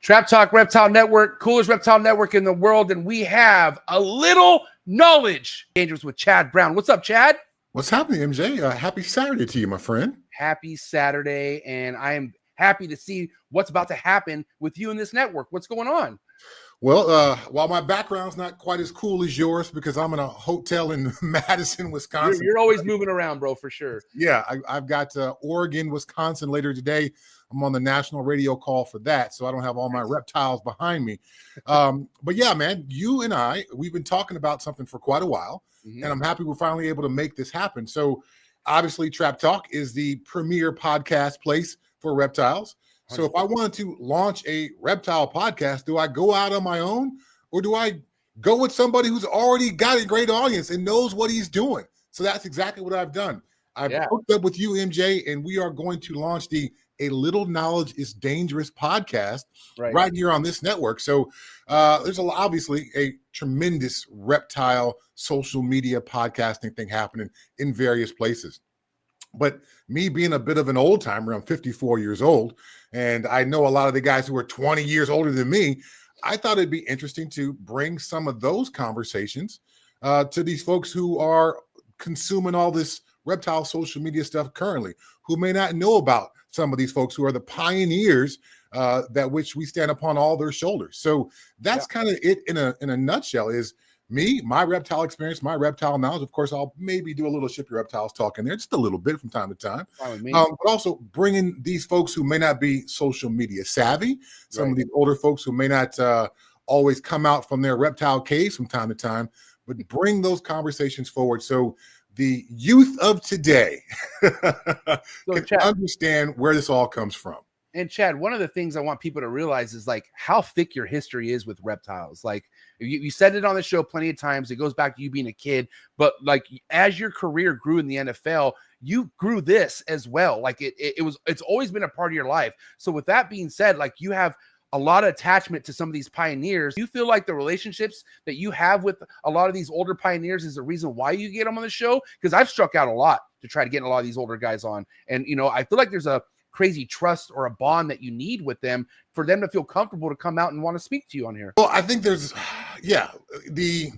Trap Talk Reptile Network, coolest reptile network in the world, and we have a little knowledge. Dangerous with Chad Brown. What's up, Chad? What's happening, MJ? Happy Saturday to you, my friend. Happy Saturday, and I am happy to see what's about to happen with you in this network. What's going on? Well, while my background's not quite as cool as yours because I'm in a hotel in Madison, Wisconsin. You're always moving around, bro, for sure. Yeah, I've got Oregon, Wisconsin later today. I'm on the national radio call for that, so I don't have all my reptiles behind me. But yeah, man, you and we've been talking about something for quite a while, and I'm happy we're finally able to make this happen. So obviously, Trap Talk is the premier podcast place for reptiles. So if I wanted to launch a reptile podcast, do I go out on my own or do I go with somebody who's already got a great audience and knows what he's doing? So that's exactly what I've done. I've hooked up with you, MJ, and we are going to launch the A Little Knowledge is Dangerous podcast right here on this network. So there's obviously a tremendous reptile social media podcasting thing happening in various places. But me being a bit of an old timer, I'm 54 years old, and I know a lot of the guys who are 20 years older than me. I thought it'd be interesting to bring some of those conversations to these folks who are consuming all this reptile social media stuff currently, who may not know about some of these folks who are the pioneers that which we stand upon all their shoulders. So that's kind of it in a nutshell is me, my reptile experience, my reptile knowledge. Of course, I'll maybe do a little Ship Your Reptiles talk in there, just a little bit from time to time. But also bringing these folks who may not be social media savvy, some of these older folks who may not always come out from their reptile caves from time to time, but bring those conversations forward so the youth of today can understand where this all comes from. And Chad, one of the things I want people to realize is like how thick your history is with reptiles. Like you said it on the show plenty of times. It goes back to you being a kid, but like as your career grew in the NFL, you grew this as well. Like it's always been a part of your life. So with that being said, like you have a lot of attachment to some of these pioneers. Do you feel like the relationships that you have with a lot of these older pioneers is the reason why you get them on the show? Because I've struck out a lot to try to get a lot of these older guys on. And, you know, I feel like there's a crazy trust or a bond that you need with them for them to feel comfortable to come out and want to speak to you on here. Well, I think there's, the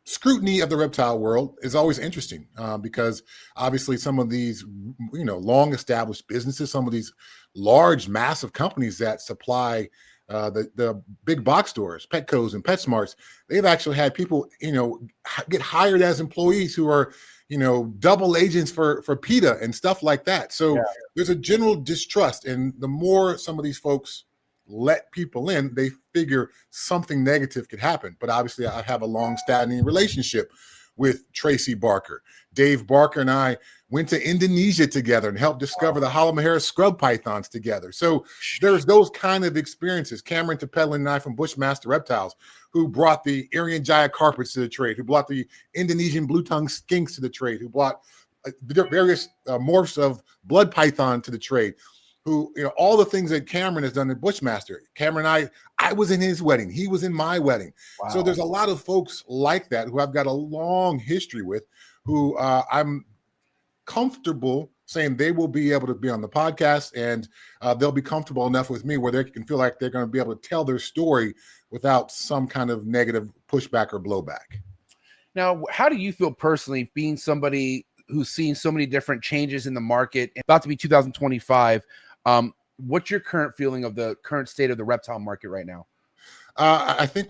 scrutiny of the reptile world is always interesting because obviously some of these, long established businesses, some of these large, massive companies that supply the big box stores, Petco's and PetSmarts, they've actually had people, get hired as employees who are, double agents for PETA and stuff like that. So there's a general distrust. And the more some of these folks let people in, they figure something negative could happen. But obviously I have a long-standing relationship with Tracy Barker. Dave Barker and I went to Indonesia together and helped discover the Halmahera scrub pythons together. So there's those kind of experiences. Cameron Tepelin and I from Bushmaster Reptiles, who brought the Irian Jaya carpets to the trade, who brought the Indonesian blue-tongue skinks to the trade, who brought various morphs of blood python to the trade, who, all the things that Cameron has done at Bushmaster. Cameron and I was in his wedding. He was in my wedding. Wow. So there's a lot of folks like that who I've got a long history with, who I'm comfortable saying they will be able to be on the podcast, and they'll be comfortable enough with me where they can feel like they're going to be able to tell their story without some kind of negative pushback or blowback. Now, how do you feel personally being somebody who's seen so many different changes in the market, about to be 2025? What's your current feeling of the current state of the reptile market right now? I think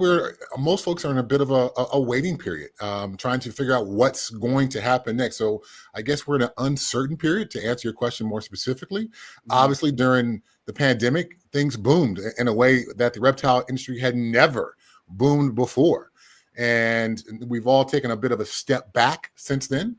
most folks are in a bit of a waiting period, trying to figure out what's going to happen next. So I guess we're in an uncertain period, to answer your question more specifically. Obviously, during the pandemic, things boomed in a way that the reptile industry had never boomed before. And we've all taken a bit of a step back since then.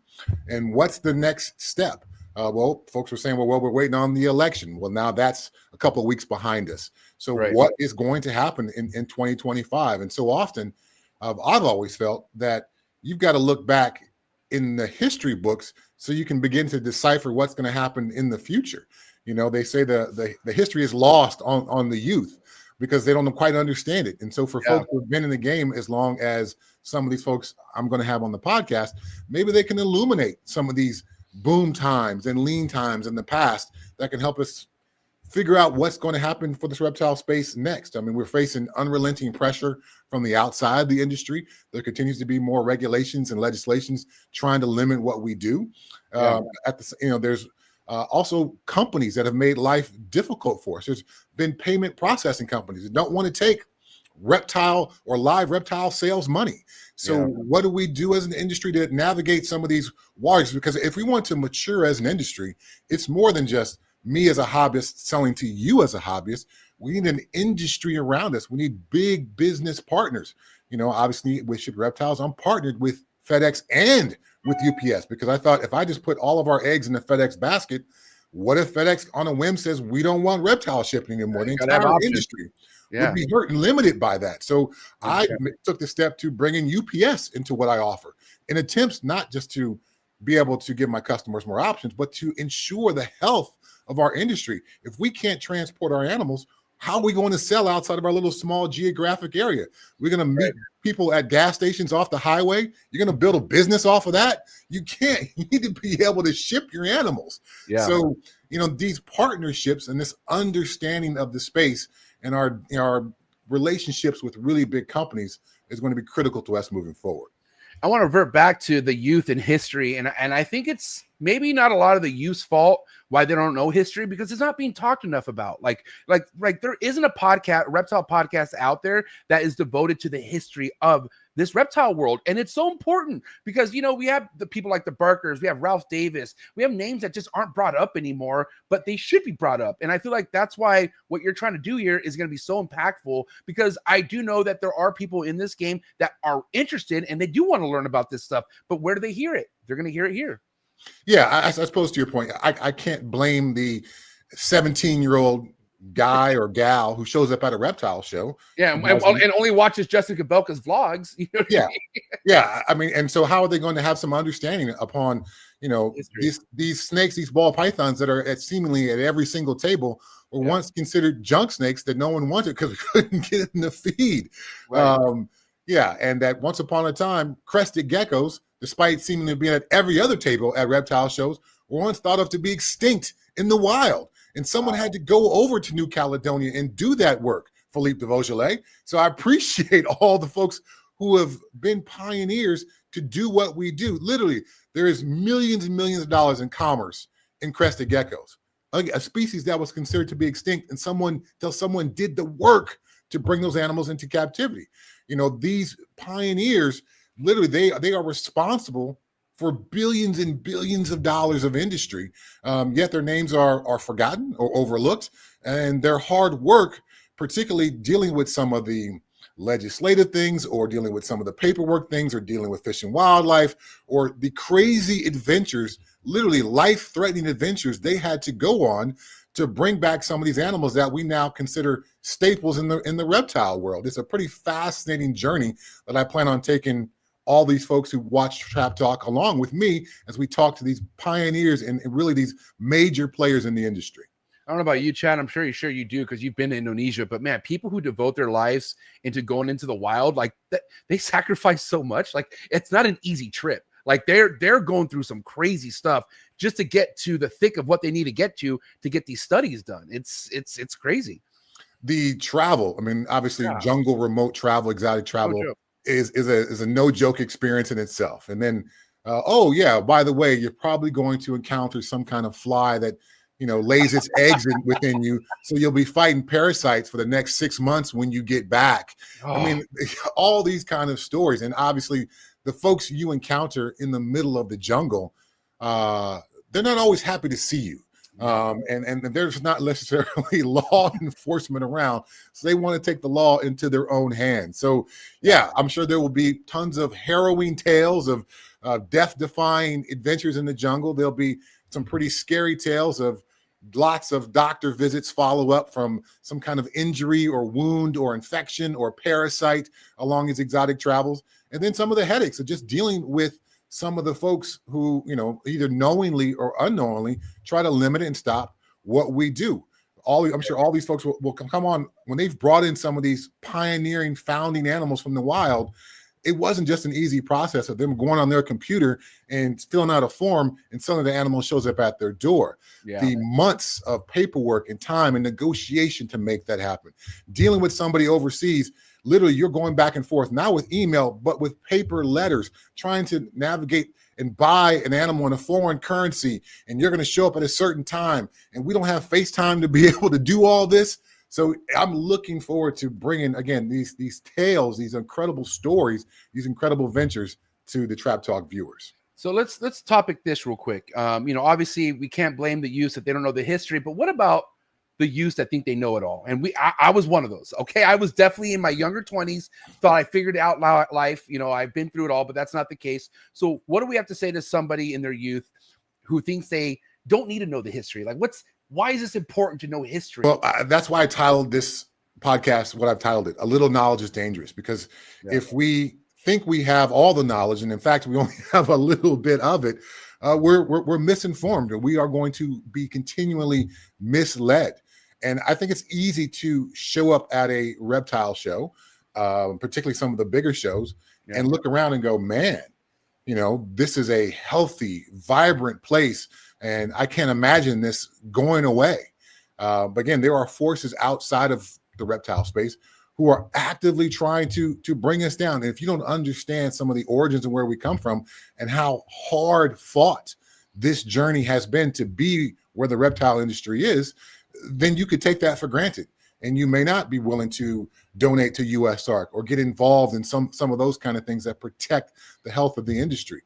And what's the next step? Well, folks were saying, well, we're waiting on the election. Well, now that's a couple of weeks behind us. So what is going to happen in 2025? And so often, I've always felt that you've got to look back in the history books so you can begin to decipher what's going to happen in the future. They say the history is lost on the youth because they don't quite understand it. And so for folks who've been in the game as long as some of these folks I'm going to have on the podcast, maybe they can illuminate some of these boom times and lean times in the past that can help us figure out what's going to happen for this reptile space next. I mean, we're facing unrelenting pressure from the outside the industry. There continues to be more regulations and legislations trying to limit what we do. Yeah. There's also companies that have made life difficult for us. There's been payment processing companies that don't want to take reptile or live reptile sales money. So what do we do as an industry to navigate some of these waters? Because if we want to mature as an industry, it's more than just me as a hobbyist selling to you as a hobbyist. We need an industry around us. We need big business partners. Obviously with Ship Reptiles, I'm partnered with FedEx and with UPS, because I thought if I just put all of our eggs in the FedEx basket, what if FedEx on a whim says we don't want reptile shipping anymore? The entire industry would be hurt and limited by that. So I took the step to bringing UPS into what I offer in attempts not just to be able to give my customers more options, but to ensure the health of our industry. If we can't transport our animals, how are we going to sell outside of our little small geographic area? We're going to meet people at gas stations off the highway. You're going to build a business off of that? You can't. You need to be able to ship your animals. So, these partnerships and this understanding of the space and our relationships with really big companies is going to be critical to us moving forward. I want to revert back to the youth and history. And I think it's maybe not a lot of the youth's fault why they don't know history, because it's not being talked enough about. Like there isn't a reptile podcast out there that is devoted to the history of this reptile world. And it's so important because, we have the people like the Barkers, we have Ralph Davis, we have names that just aren't brought up anymore, but they should be brought up. And I feel like that's why what you're trying to do here is going to be so impactful, because I do know that there are people in this game that are interested and they do want to learn about this stuff, but where do they hear it? They're going to hear it here. Yeah, I suppose to your point, I can't blame the 17-year-old guy or gal who shows up at a reptile show. And only watches Jessica Belka's vlogs. I mean, and so how are they going to have some understanding upon, these snakes, these ball pythons that are seemingly at every single table were once considered junk snakes that no one wanted because we couldn't get in the feed. Right. And that once upon a time, crested geckos, despite seemingly being at every other table at reptile shows, were once thought of to be extinct in the wild. And someone had to go over to New Caledonia and do that work, Philippe de Vaugelet. So I appreciate all the folks who have been pioneers to do what we do. Literally, there is millions and millions of dollars in commerce in crested geckos, a species that was considered to be extinct, and someone did the work to bring those animals into captivity. These pioneers, literally, they are responsible for billions and billions of dollars of industry, yet their names are forgotten or overlooked, and their hard work, particularly dealing with some of the legislative things or dealing with some of the paperwork things or dealing with fish and wildlife or the crazy adventures, literally life-threatening adventures they had to go on to bring back some of these animals that we now consider staples in the reptile world. It's a pretty fascinating journey that I plan on taking all these folks who watch Trap Talk along with me as we talk to these pioneers and really these major players in the industry. I don't know about you, Chad. I'm sure you do because you've been to Indonesia. But man, people who devote their lives into going into the wild, like they sacrifice so much. Like it's not an easy trip. Like they're going through some crazy stuff just to get to the thick of what they need to get get these studies done. It's crazy. The travel, I mean, obviously, jungle, remote travel, exotic travel is a no joke experience in itself. And then, by the way, you're probably going to encounter some kind of fly that lays its eggs within you. So you'll be fighting parasites for the next 6 months when you get back. I mean, all these kind of stories. And obviously the folks you encounter in the middle of the jungle, they're not always happy to see you. And there's not necessarily law enforcement around. So they want to take the law into their own hands. So I'm sure there will be tons of harrowing tales of death-defying adventures in the jungle. There'll be some pretty scary tales of lots of doctor visits follow up from some kind of injury or wound or infection or parasite along his exotic travels. And then some of the headaches of just dealing with some of the folks who, either knowingly or unknowingly try to limit and stop what we do. I'm sure all these folks will come on when they've brought in some of these pioneering founding animals from the wild. it wasn't just an easy process of them going on their computer and filling out a form and suddenly the animal shows up at their door. Yeah. The months of paperwork and time and negotiation to make that happen. Dealing with somebody overseas, literally you're going back and forth, not with email, but with paper letters, trying to navigate and buy an animal in a foreign currency, and you're going to show up at a certain time, and we don't have FaceTime to be able to do all this. So I'm looking forward to bringing, again, these tales, these incredible stories, these incredible ventures to the Trap Talk viewers. So let's topic this real quick. Obviously we can't blame the youth that they don't know the history, but what about the youth that think they know it all? And I was one of those. Okay, I was definitely in my younger 20s, thought I figured out life. I've been through it all, but that's not the case. So what do we have to say to somebody in their youth who thinks they don't need to know the history? Like, why is this important to know history? Well, that's why I titled this podcast what I've titled it. A little knowledge is dangerous, because if we think we have all the knowledge, and in fact we only have a little bit of it, we're misinformed, and we are going to be continually misled. And I think it's easy to show up at a reptile show, particularly some of the bigger shows, and look around and go, man, this is a healthy, vibrant place, and I can't imagine this going away. But again, there are forces outside of the reptile space who are actively trying to bring us down. And if you don't understand some of the origins and where we come from and how hard fought this journey has been to be where the reptile industry is, then you could take that for granted. And you may not be willing to donate to USARK or get involved in some of those kind of things that protect the health of the industry.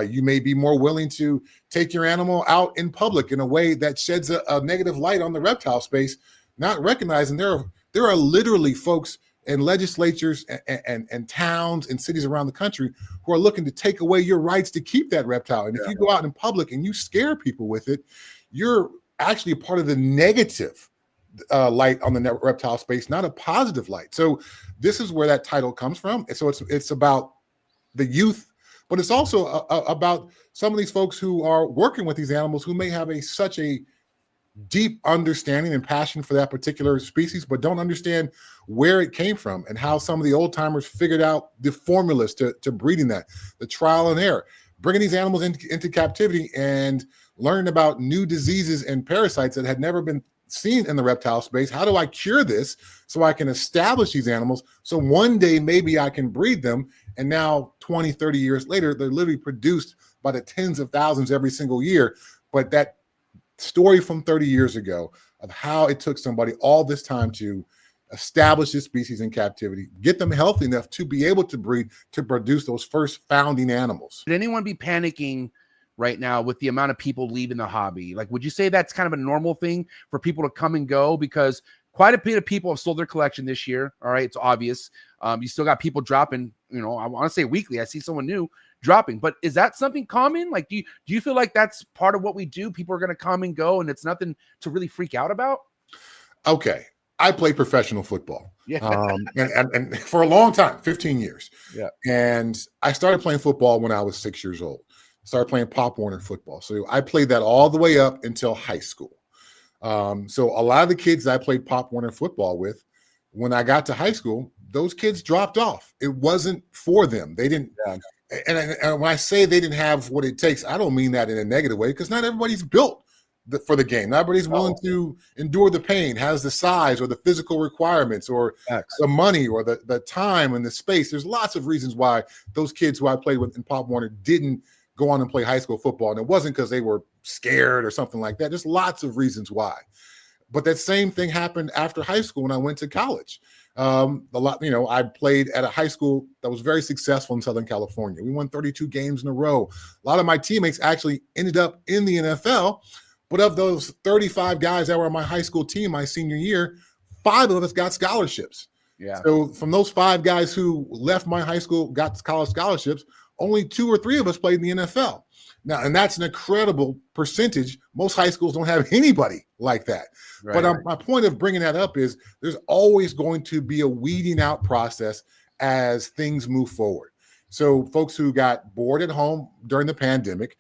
You may be more willing to take your animal out in public in a way that sheds a negative light on the reptile space, not recognizing there are literally folks in legislatures and towns and cities around the country who are looking to take away your rights to keep that reptile. And if you go out in public and you scare people with it, you're actually a part of the negative light on the reptile space, not a positive light. So this is where that title comes from. And so it's about the youth, but it's also about some of these folks who are working with these animals who may have such a deep understanding and passion for that particular species, but don't understand where it came from and how some of the old timers figured out the formulas to breeding that, the trial and error, bringing these animals into captivity and learning about new diseases and parasites that had never been seen in the reptile space. How do I cure this so I can establish these animals so one day maybe I can breed them? And now 20, 30 years later, they're literally produced by the tens of thousands every single year. But that story from 30 years ago of how it took somebody all this time to establish this species in captivity, get them healthy enough to be able to breed, to produce those first founding animals. Should anyone be panicking right now with the amount of people leaving the hobby? Like, would you say that's kind of a normal thing for people to come and go? Because quite a bit of people have sold their collection this year. All right, it's obvious. You still got people dropping, I want to say weekly. I see someone new dropping, but is that something common? Like, do you feel like that's part of what we do? People are going to come and go and it's nothing to really freak out about? Okay. I played professional football. Yeah. And for a long time, 15 years. Yeah. And I started playing football when I was 6 years old. Started playing Pop Warner football. So I played that all the way up until high school. So a lot of the kids I played Pop Warner football with, when I got to high school, those kids dropped off. It wasn't for them. They didn't. Yeah. And when I say they didn't have what it takes, I don't mean that in a negative way, because not everybody's built for the game. Not everybody's willing to endure the pain, has the size or the physical requirements or the money or the time and the space. There's lots of reasons why those kids who I played with in Pop Warner didn't go on and play high school football. And it wasn't because they were scared or something like that. There's lots of reasons why. But that same thing happened after high school when I went to college. I played at a high school that was very successful in Southern California. We won 32 games in a row. A lot of my teammates actually ended up in the NFL. But of those 35 guys that were on my high school team my senior year, 5 of us got scholarships. Yeah. So from those 5 guys who left my high school, got college scholarships, only 2 or 3 of us played in the NFL. Now, and that's an incredible percentage. Most high schools don't have anybody like that. Right. But my point of bringing that up is there's always going to be a weeding out process as things move forward. So folks who got bored at home during the pandemic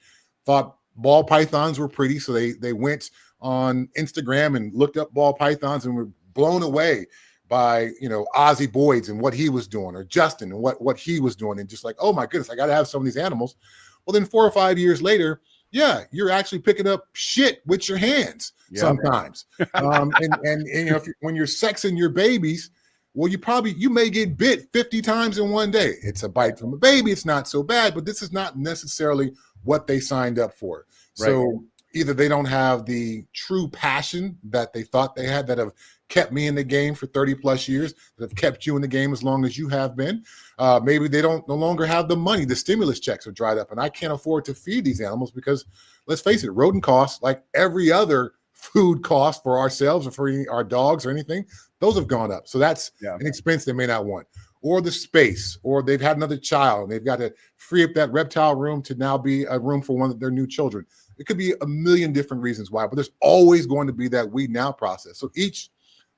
thought ball pythons were pretty. So they went on Instagram and looked up ball pythons and were blown away by, Ozzie Boyd's and what he was doing, or Justin and what he was doing, and just like, oh my goodness, I got to have some of these animals. Well, then 4 or 5 years later, yeah, you're actually picking up shit with your hands sometimes. When you're sexing your babies, well, you may get bit 50 times in one day. It's a bite from a baby. It's not so bad, but this is not necessarily what they signed up for. Right. So either they don't have the true passion that they thought they had, that have kept me in the game for 30 plus years, that have kept you in the game as long as you have been. Maybe they no longer have the money. The stimulus checks are dried up, and I can't afford to feed these animals because, let's face it, rodent costs, like every other food cost for ourselves or for our dogs or anything, those have gone up. So that's an expense they may not want. Or the space, or they've had another child and they've got to free up that reptile room to now be a room for one of their new children. It could be a million different reasons why, but there's always going to be that weed now process. So each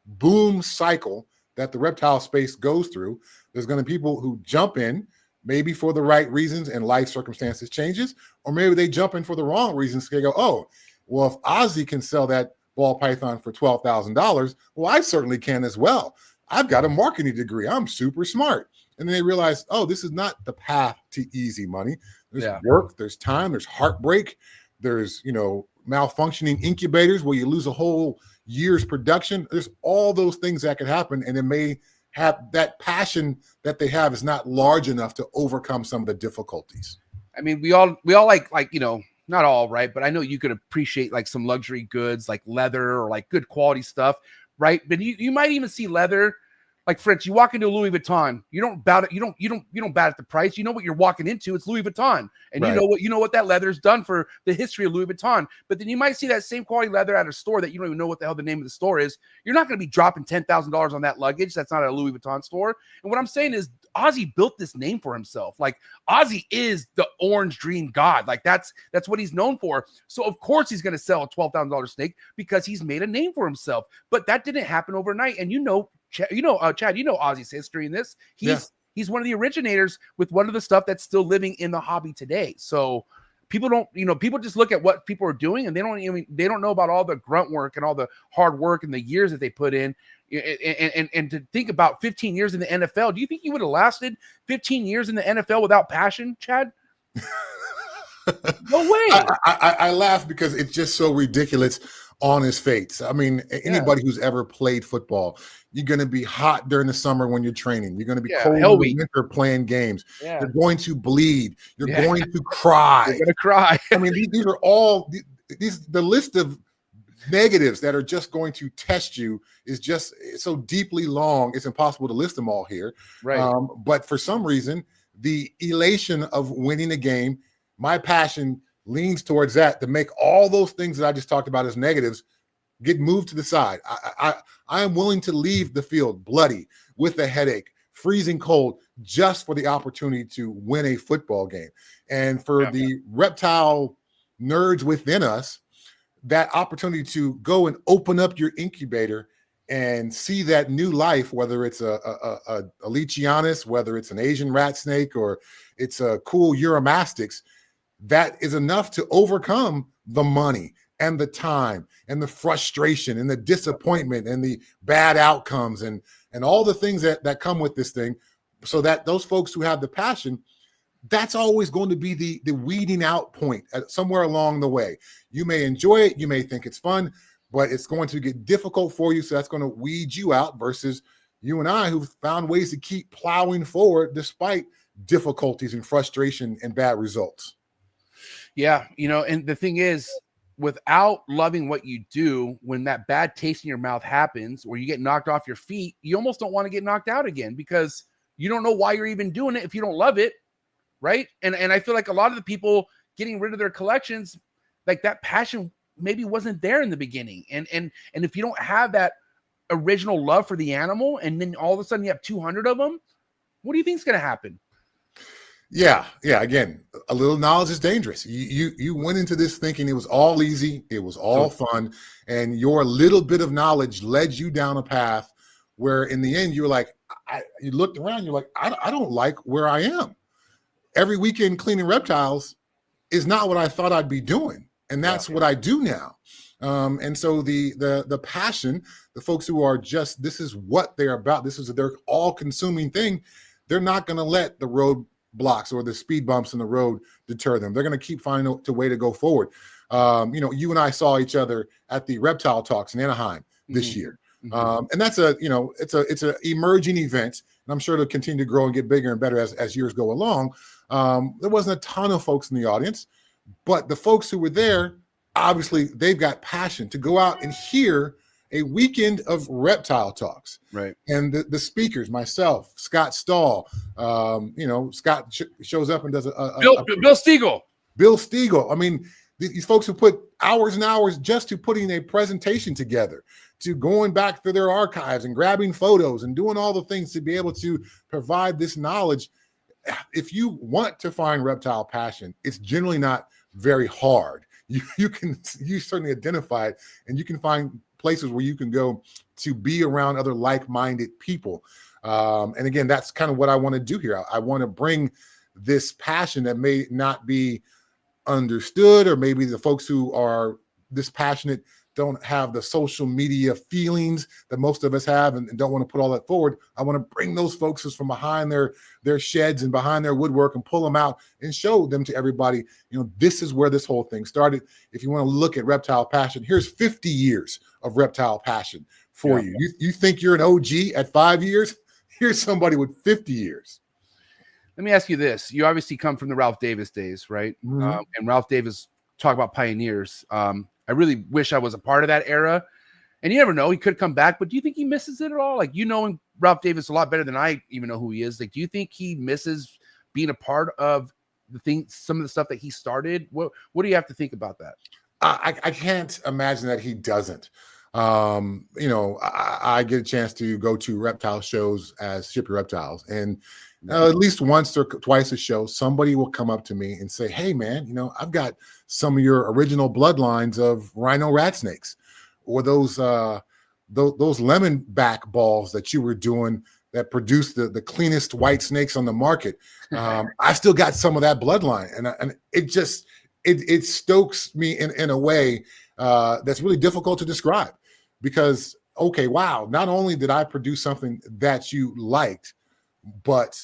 boom cycle that the reptile space goes through, there's going to be people who jump in, maybe for the right reasons and life circumstances changes, or maybe they jump in for the wrong reasons. They go, oh, well, if Ozzy can sell that ball python for $12,000, well, I certainly can as well. I've got a marketing degree. I'm super smart. And then they realize, oh, this is not the path to easy money. There's work, there's time, there's heartbreak, there's, malfunctioning incubators where you lose a whole year's production. There's all those things that could happen. And it may have that passion that they have is not large enough to overcome some of the difficulties. I mean, we all like, not all, right? But I know you could appreciate like some luxury goods, like leather or like good quality stuff, right? But you might even see leather. Like, for instance, you walk into a Louis Vuitton, you don't bat at the price. You know what you're walking into. It's Louis Vuitton. And right. you know what that leather's done for the history of Louis Vuitton. But then you might see that same quality leather at a store that you don't even know what the hell the name of the store is. You're not going to be dropping $10,000 on that luggage. That's not at a Louis Vuitton store. And what I'm saying is Ozzy built this name for himself. Like, Ozzy is the orange dream god. Like, that's what he's known for. So of course he's going to sell a $12,000 snake because he's made a name for himself. But that didn't happen overnight. And Chad, Ozzy's history in this. He's one of the originators with one of the stuff that's still living in the hobby today. So people people just look at what people are doing and they don't know about all the grunt work and all the hard work and the years that they put in. And to think about 15 years in the NFL, do you think you would have lasted 15 years in the NFL without passion, Chad? No way. I laugh because it's just so ridiculous on his face. I mean, anybody who's ever played football, you're going to be hot during the summer when you're training. You're going to be cold in the winter playing games. Yeah. You're going to bleed. You're going to cry. You're going to cry. I mean, these are all the list of negatives that are just going to test you is just so deeply long. It's impossible to list them all here. Right. But for some reason, the elation of winning a game, my passion leans towards that to make all those things that I just talked about as negatives get moved to the side. I am willing to leave the field bloody, with a headache, freezing cold, just for the opportunity to win a football game. And for the reptile nerds within us, that opportunity to go and open up your incubator and see that new life, whether it's a Leachianus, whether it's an Asian rat snake, or it's a cool Eurymastix, that is enough to overcome the money and the time and the frustration and the disappointment and the bad outcomes and all the things that come with this thing, so that those folks who have the passion, that's always going to be the weeding out point somewhere along the way. You may enjoy it, you may think it's fun, but it's going to get difficult for you. So that's going to weed you out, versus you and I, who've found ways to keep plowing forward despite difficulties and frustration and bad results. Yeah. And the thing is, without loving what you do, when that bad taste in your mouth happens, or you get knocked off your feet, you almost don't want to get knocked out again, because you don't know why you're even doing it if you don't love it. Right. And I feel like a lot of the people getting rid of their collections, like, that passion maybe wasn't there in the beginning. And if you don't have that original love for the animal, and then all of a sudden you have 200 of them, what do you think is going to happen? Yeah. Again, a little knowledge is dangerous. You went into this thinking it was all easy, it was all fun, and your little bit of knowledge led you down a path where in the end you're like, you looked around, you're like, I don't like where I am. Every weekend cleaning reptiles is not what I thought I'd be doing, and that's what I do now. And so the passion, the folks who are just, this is what they're about, this is their all-consuming thing, they're not going to let the roadblocks or the speed bumps in the road deter them. They're going to keep finding a way to go forward. You and I saw each other at the Reptile Talks in Anaheim this year. And that's it's a emerging event, and I'm sure it'll continue to grow and get bigger and better as years go along. There wasn't a ton of folks in the audience, but the folks who were there, obviously they've got passion to go out and hear a weekend of Reptile Talks. Right. And the speakers, myself, Scott Stahl, Scott shows up and does Bill Stiegel. Bill Stiegel. I mean, these folks who put hours and hours just to putting a presentation together, to going back through their archives and grabbing photos and doing all the things to be able to provide this knowledge. If you want to find reptile passion, it's generally not very hard. You certainly identify it, and you can find places where you can go to be around other like-minded people. And again, that's kind of what I want to do here. I want to bring this passion that may not be understood, or maybe the folks who are this passionate don't have the social media feelings that most of us have and don't want to put all that forward. I want to bring those folks from behind their sheds and behind their woodwork and pull them out and show them to everybody, this is where this whole thing started. If you want to look at reptile passion, here's 50 years of reptile passion for you. You think you're an OG at 5 years? Here's somebody with 50 years. Let me ask you this. You obviously come from the Ralph Davis days, right? And Ralph Davis, talk about pioneers. I really wish I was a part of that era. And you never know, he could come back, but do you think he misses it at all? Like, knowing Ralph Davis a lot better than I even know who he is. Like, do you think he misses being a part of some of the stuff that he started? What do you have to think about that? I can't imagine that he doesn't. I get a chance to go to reptile shows as Ship Your Reptiles, and at least once or twice a show, somebody will come up to me and say, "Hey, man, I've got some of your original bloodlines of rhino rat snakes, or those lemonback balls that you were doing that produced the cleanest white snakes on the market. I still got some of that bloodline," and it stokes me in a way that's really difficult to describe, because okay, wow, not only did I produce something that you liked, but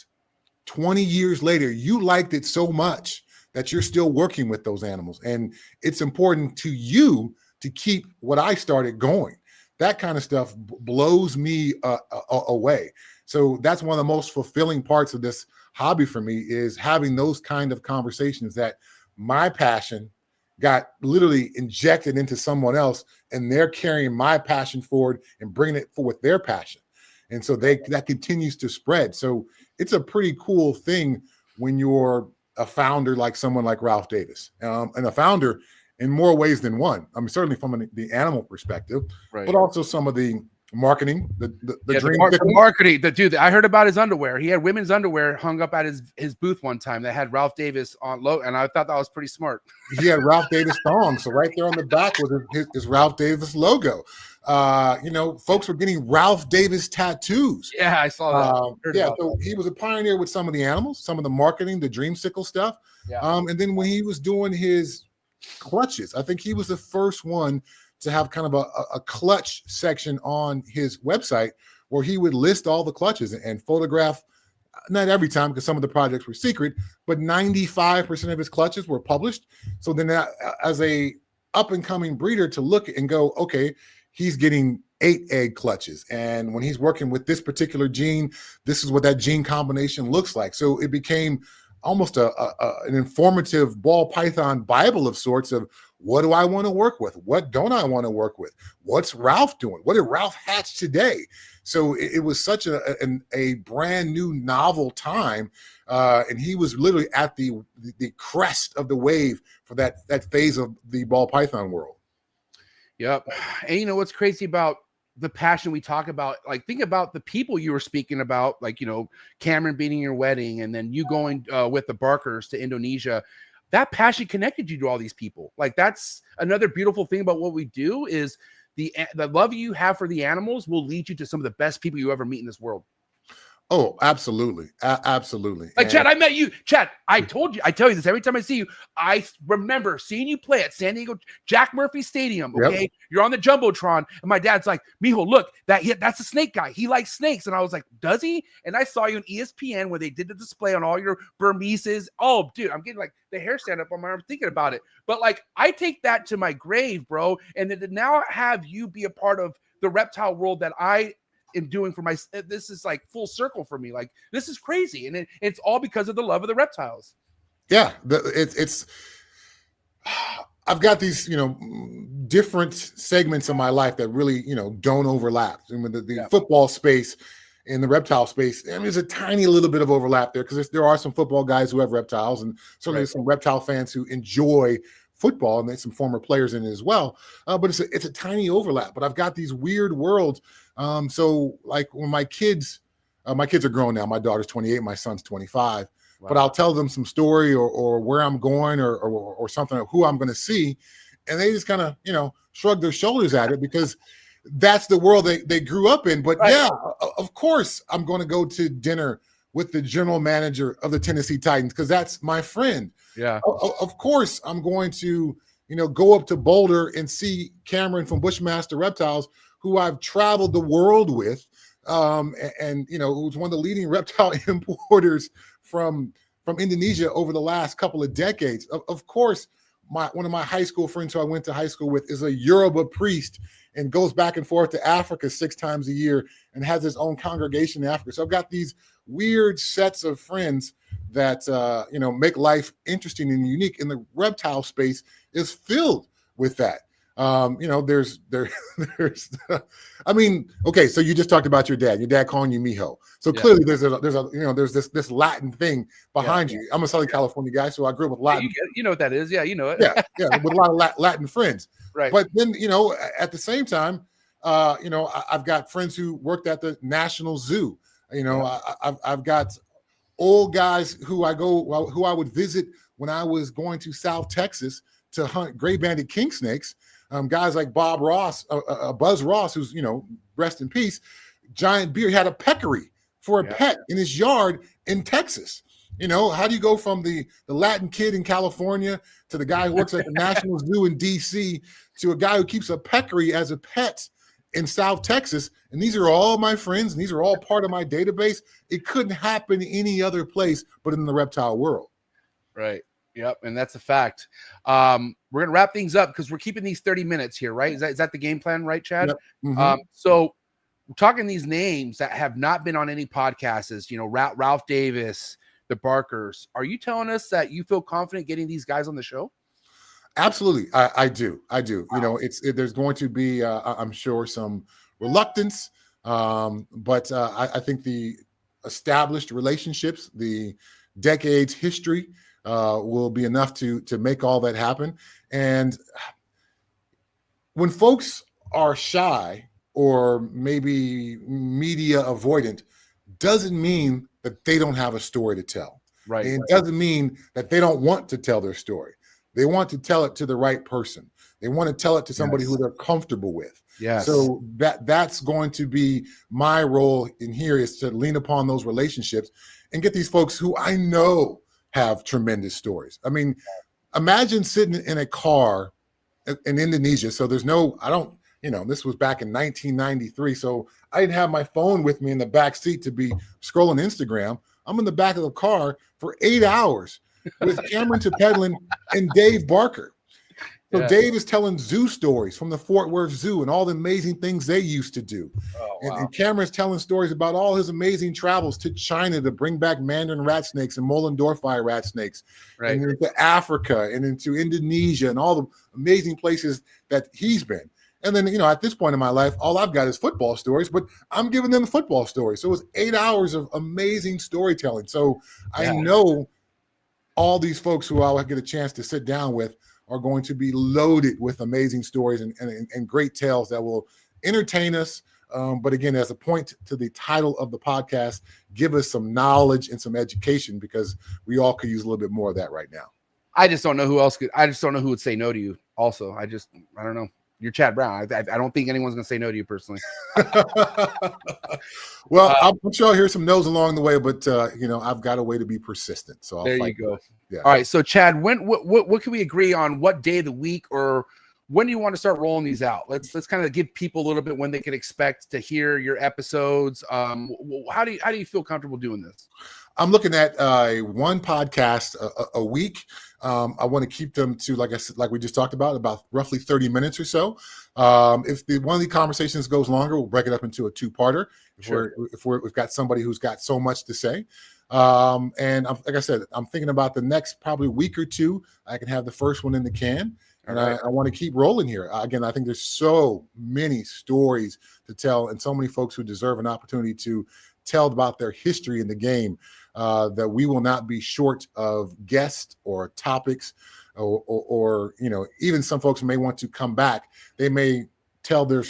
20 years later, you liked it so much that you're still working with those animals. And it's important to you to keep what I started going. That kind of stuff blows me away. So that's one of the most fulfilling parts of this hobby for me, is having those kind of conversations that my passion got literally injected into someone else, and they're carrying my passion forward and bringing it forward with their passion. And so that continues to spread. So it's a pretty cool thing when you're a founder like someone like Ralph Davis, and a founder in more ways than one. I mean, certainly from the animal perspective, right, but also some of the marketing, the marketing. Dude, I heard about his underwear. He had women's underwear hung up at his booth one time that had Ralph Davis on low, and I thought that was pretty smart. He had Ralph Davis thongs, so right there on the back was his Ralph Davis logo. Folks were getting Ralph Davis tattoos. Yeah, I saw that. So he was a pioneer with some of the animals, some of the marketing, the dreamsicle stuff. Yeah. And then when he was doing his clutches, I think he was the first one to have kind of a clutch section on his website where he would list all the clutches and photograph, not every time because some of the projects were secret, but 95% of his clutches were published. So then as a up and coming breeder to look and go, okay, he's getting 8 egg clutches. And when he's working with this particular gene, this is what that gene combination looks like. So it became almost an informative ball python Bible of sorts of, what do I want to work with? What don't I want to work with? What's Ralph doing? What did Ralph hatch today? So it was such a brand new novel time. And he was literally at the crest of the wave for that phase of the ball python world. Yep. And what's crazy about the passion we talk about, like, think about the people you were speaking about, like, Cameron being in your wedding, and then you going with the Barkers to Indonesia. That passion connected you to all these people. Like, that's another beautiful thing about what we do, is the love you have for the animals will lead you to some of the best people you ever meet in this world. Oh, absolutely. Absolutely. Like, Chad, And I met you. Chad, I tell you this every time I see you. I remember seeing you play at San Diego Jack Murphy Stadium. Okay. yep. You're on the Jumbotron. And my dad's like, Mijo, look, that's a snake guy. He likes snakes. And I was like, does he? And I saw you on ESPN where they did the display on all your Burmeses. Oh, dude, I'm getting like the hair stand up on my arm thinking about it. But like, I take that to my grave, bro. And then to now have you be a part of the reptile world that I am doing for my, this is like full circle for me. Like, this is crazy. And it's all because of the love of the reptiles. Yeah. It's I've got these, different segments of my life that really, don't overlap. I mean, the football space and the reptile space, I mean, there's a tiny little bit of overlap there because there are some football guys who have reptiles, and certainly some reptile fans who enjoy football, and there's some former players in it as well. But it's a tiny overlap. But I've got these weird worlds. So like when my kids are grown now. My daughter's 28, my son's 25. Wow. But I'll tell them some story or where I'm going or something, or who I'm going to see, and they just kind of shrug their shoulders at it because that's the world they grew up in. But yeah, of course I'm going to go to dinner with the general manager of the Tennessee Titans because that's my friend. Yeah. Of course I'm going to go up to Boulder and see Cameron from Bushmaster Reptiles, who I've traveled the world with, and who's one of the leading reptile importers from Indonesia over the last couple of decades. Of course, one of my high school friends who I went to high school with is a Yoruba priest and goes back and forth to Africa 6 times a year and has his own congregation in Africa. So I've got these weird sets of friends that make life interesting and unique. And the reptile space is filled with that. There's I mean, okay, so you just talked about your dad calling you Mijo. So clearly there's this Latin thing behind you. I'm a Southern California guy, so I grew up with Latin. You know what that is. Yeah, you know it. yeah, with a lot of Latin friends. Right. But then, at the same time, I've got friends who worked at the National Zoo. I've got old guys who I would visit when I was going to South Texas to hunt gray banded king snakes. Guys like Bob Ross, Buzz Ross, who's, rest in peace, giant beard, had a peccary for a pet in his yard in Texas. How do you go from the Latin kid in California to the guy who works at the National Zoo in DC to a guy who keeps a peccary as a pet in South Texas? And these are all my friends, and these are all part of my database. It couldn't happen any other place but in the reptile world. Right. Yep, and that's a fact. We're gonna wrap things up because we're keeping these 30 minutes here, right? Is that the game plan, right, Chad? Yep. Mm-hmm. So we're talking these names that have not been on any podcasts. Ralph Davis, the Barkers. Are you telling us that you feel confident getting these guys on the show? Absolutely, I do. Wow. There's going to be, I'm sure, some reluctance, but I think the established relationships, the decades history, will be enough to make all that happen. And when folks are shy or maybe media avoidant, doesn't mean that they don't have a story to tell. Right. And it doesn't mean that they don't want to tell their story. They want to tell it to the right person. They want to tell it to somebody who they're comfortable with. Yes. So that's going to be my role in here, is to lean upon those relationships and get these folks who I know have tremendous stories. I mean, imagine sitting in a car in Indonesia. So this was back in 1993. So I didn't have my phone with me in the back seat to be scrolling Instagram. I'm in the back of the car for 8 hours with Cameron Tepedlin and Dave Barker. So Dave is telling zoo stories from the Fort Worth Zoo and all the amazing things they used to do. Oh, wow. And Cameron's telling stories about all his amazing travels to China to bring back mandarin rat snakes and Mollendorffi rat snakes, right, and into Africa and into Indonesia and all the amazing places that he's been. And then, at this point in my life, all I've got is football stories, but I'm giving them football stories. So it was 8 hours of amazing storytelling. So I know all these folks who I'll get a chance to sit down with are going to be loaded with amazing stories and great tales that will entertain us. But again, as a point to the title of the podcast, give us some knowledge and some education, because we all could use a little bit more of that right now. I just don't know who else could. I just don't know who would say no to you. Also, I don't know. you're Chad Brown. I don't think anyone's gonna say no to you personally. Well, I'm sure I'll hear some no's along the way, but I've got a way to be persistent. So there you go. Yeah. All right. So Chad, what can we agree on? What day of the week, or when do you want to start rolling these out? Let's kind of give people a little bit when they can expect to hear your episodes. How do you feel comfortable doing this? I'm looking at one podcast a week. I want to keep them to, like I said, like we just talked about roughly 30 minutes or so. If one of the conversations goes longer, we'll break it up into a two-parter. If we've got somebody who's got so much to say. And like I said, I'm thinking about the next probably week or two. I can have the first one in the can. And I want to keep rolling here. Again, I think there's so many stories to tell and so many folks who deserve an opportunity to tell about their history in the game that we will not be short of guests or topics or even some folks may want to come back. They may tell their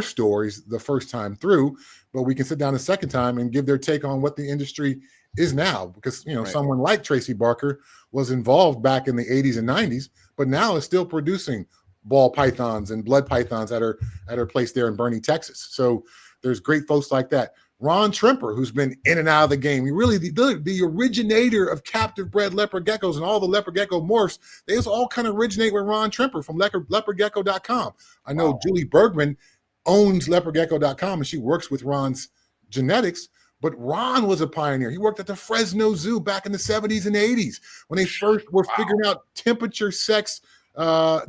stories the first time through, but we can sit down a second time and give their take on what the industry is now, because someone like Tracy Barker was involved back in the 80s and 90s, but now is still producing ball pythons and blood pythons that are placed there in Bernie, Texas. So there's great folks like that. Ron Tremper, who's been in and out of the game. He really the originator of captive bred leopard geckos and all the leopard gecko morphs. They all kind of originate with Ron Tremper from leopardgecko.com. I know Julie Bergman owns leopardgecko.com and she works with Ron's genetics. But Ron was a pioneer. He worked at the Fresno Zoo back in the 70s and 80s when they first were figuring out temperature, sex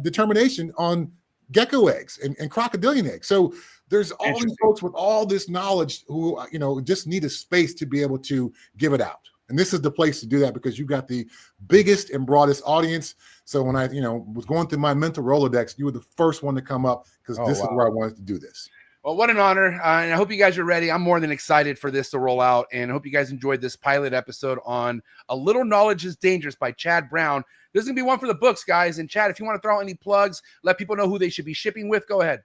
determination on gecko eggs and crocodilian eggs. So there's all these folks with all this knowledge who, just need a space to be able to give it out. And this is the place to do that because you've got the biggest and broadest audience. So when I, was going through my mental Rolodex, you were the first one to come up because this is where I wanted to do this. Well, what an honor. And I hope you guys are ready. I'm more than excited for this to roll out. And I hope you guys enjoyed this pilot episode on A Little Knowledge is Dangerous by Chad Brown. There's going to be one for the books, guys. And Chad, if you want to throw out any plugs, let people know who they should be shipping with, go ahead.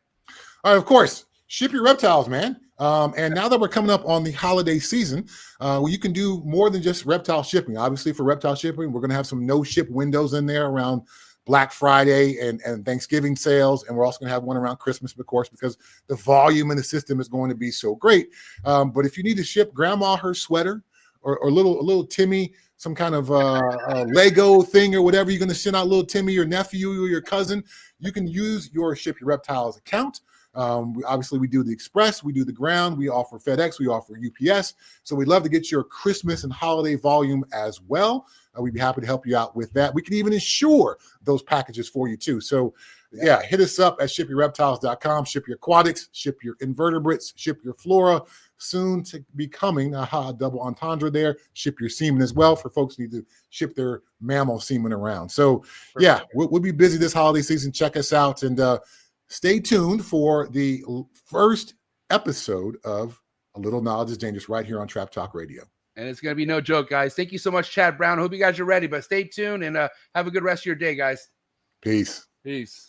All right, of course. Ship your reptiles, man. And now that we're coming up on the holiday season, you can do more than just reptile shipping. Obviously, for reptile shipping, we're going to have some no-ship windows in there around Black Friday and Thanksgiving sales. And we're also going to have one around Christmas, of course, because the volume in the system is going to be so great. But if you need to ship grandma her sweater or little Timmy, some kind of Lego thing or whatever, you're going to send out little Timmy, your nephew or your cousin, you can use your Ship Your Reptiles account. Obviously, we do the express, we do the ground, we offer FedEx, we offer UPS. So we'd love to get your Christmas and holiday volume as well. We'd be happy to help you out with that. We can even insure those packages for you too. So yeah, hit us up at shipyourreptiles.com. Ship your aquatics, ship your invertebrates, ship your flora. Soon to be coming, double entendre there. Ship your semen as well for folks who need to ship their mammal semen around. So yeah, we'll be busy this holiday season. Check us out and stay tuned for the first episode of A Little Knowledge is Dangerous right here on Trap Talk Radio. And it's going to be no joke, guys. Thank you so much, Chad Brown. I hope you guys are ready, but stay tuned and have a good rest of your day, guys. Peace. Peace.